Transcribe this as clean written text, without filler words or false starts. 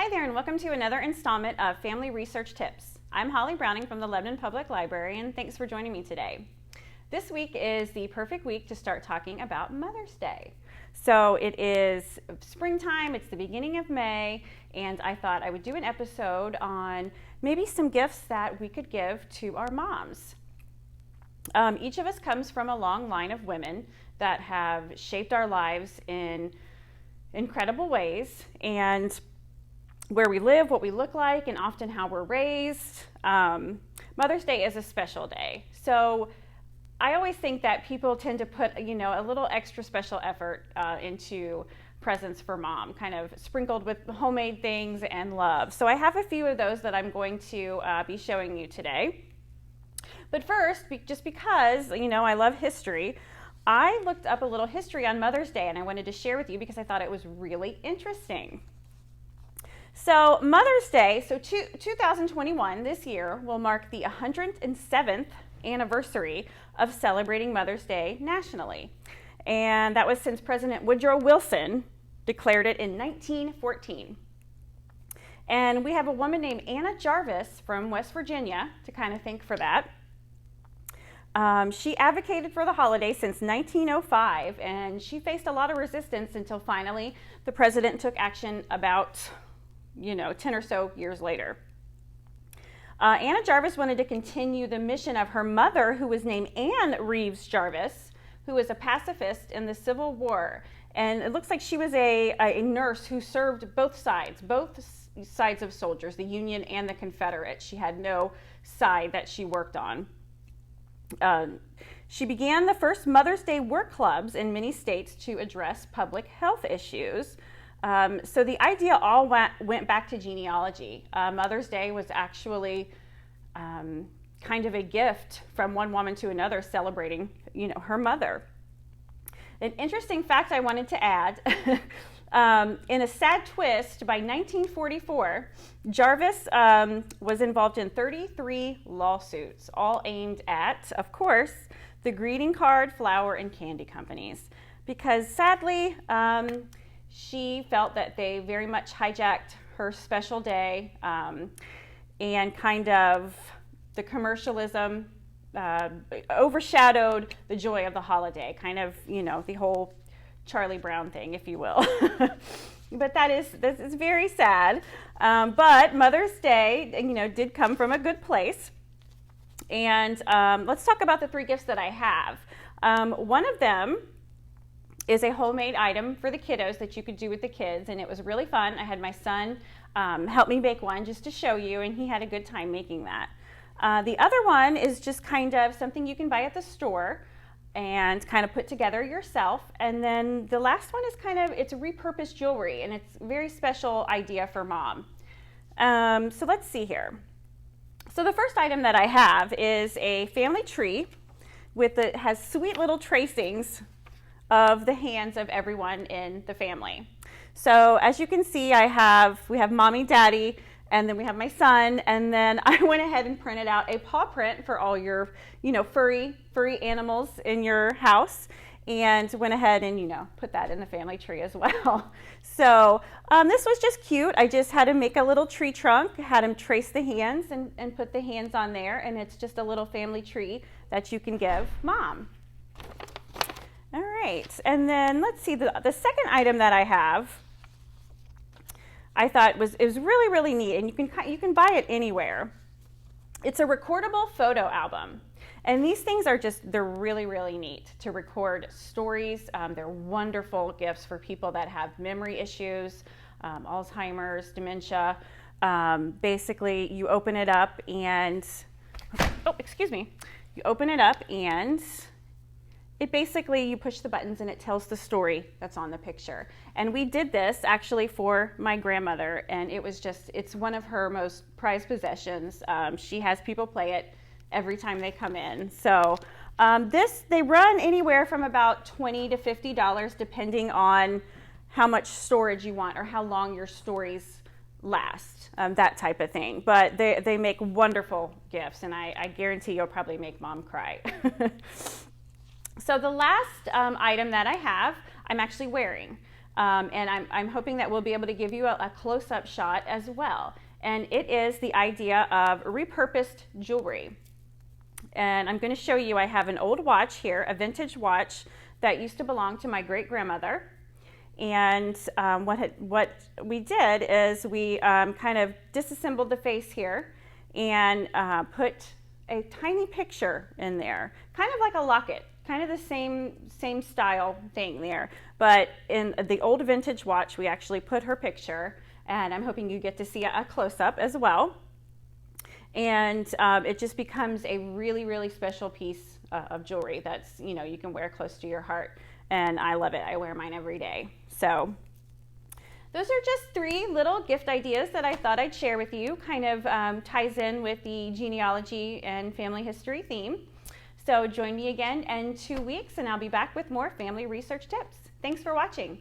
Hi there, and welcome to another installment of Family Research Tips. I'm Holly Browning from the Lebanon Public Library, and thanks for joining me today. This week is the perfect week to start talking about Mother's Day. So it is springtime, it's the beginning of May, and I thought I would do an episode on maybe some gifts that we could give to our moms. Each of us comes from a long line of women that have shaped our lives in incredible ways, and where we live, what we look like, and often how we're raised. Mother's Day is a special day. So I always think that people tend to put, a little extra special effort into presents for mom, kind of sprinkled with homemade things and love. So I have a few of those that I'm going to be showing you today. But first, just because, I love history, I looked up a little history on Mother's Day, and I wanted to share with you because I thought it was really interesting. So Mother's Day, 2021, this year, will mark the 107th anniversary of celebrating Mother's Day nationally. And that was since President Woodrow Wilson declared it in 1914. And we have a woman named Anna Jarvis from West Virginia to kind of thank for that. She advocated for the holiday since 1905, and she faced a lot of resistance until finally the president took action about 10 or so years later. Anna Jarvis wanted to continue the mission of her mother, who was named Anne Reeves Jarvis, who was a pacifist in the Civil War. And it looks like she was a nurse who served both sides of soldiers, the Union and the Confederate. She had no side that she worked on. She began the first Mother's Day work clubs in many states to address public health issues. So the idea all went back to genealogy. Mother's Day was actually kind of a gift from one woman to another, celebrating, her mother. An interesting fact I wanted to add, in a sad twist, by 1944, Jarvis was involved in 33 lawsuits, all aimed at, of course, the greeting card, flower, and candy companies, because sadly, she felt that they very much hijacked her special day, and kind of the commercialism overshadowed the joy of the holiday, kind of, the whole Charlie Brown thing, if you will. But this is very sad. But Mother's Day, did come from a good place. And let's talk about the three gifts that I have. One of them is a homemade item for the kiddos that you could do with the kids, and it was really fun. I had my son help me make one just to show you, and he had a good time making that. The other one is just kind of something you can buy at the store and kind of put together yourself. And then the last one is it's repurposed jewelry, and it's a very special idea for mom. So let's see here. So the first item that I have is a family tree has sweet little tracings of the hands of everyone in the family. So as you can see, we have mommy, daddy, and then we have my son, and then I went ahead and printed out a paw print for all your, furry animals in your house, and went ahead and, put that in the family tree as well. So this was just cute. I just had to make a little tree trunk, had him trace the hands and put the hands on there, and it's just a little family tree that you can give mom. All right, and then let's see, the second item that I have, I thought it was really, really neat, and you can buy it anywhere. It's a recordable photo album, and these things they're really, really neat to record stories. They're wonderful gifts for people that have memory issues, Alzheimer's, dementia. Basically, you open it up and, you open it up and you push the buttons and it tells the story that's on the picture. And we did this actually for my grandmother, and it's one of her most prized possessions. She has people play it every time they come in. So they run anywhere from about $20 to $50 depending on how much storage you want or how long your stories last, that type of thing. But they make wonderful gifts, and I guarantee you'll probably make mom cry. So the last item that I have, I'm actually wearing. And I'm hoping that we'll be able to give you a close-up shot as well. And it is the idea of repurposed jewelry. And I'm going to show you, I have an old watch here, a vintage watch that used to belong to my great-grandmother. And what we did is we kind of disassembled the face here and put a tiny picture in there, kind of like a locket, kind of the same style thing there. But in the old vintage watch, we actually put her picture, and I'm hoping you get to see a close-up as well. And it just becomes a really, really special piece of jewelry that's, you can wear close to your heart. And I love it. I wear mine every day. So those are just 3 little gift ideas that I thought I'd share with you. Kind of ties in with the genealogy and family history theme. So join me again in 2 weeks, and I'll be back with more family research tips. Thanks for watching.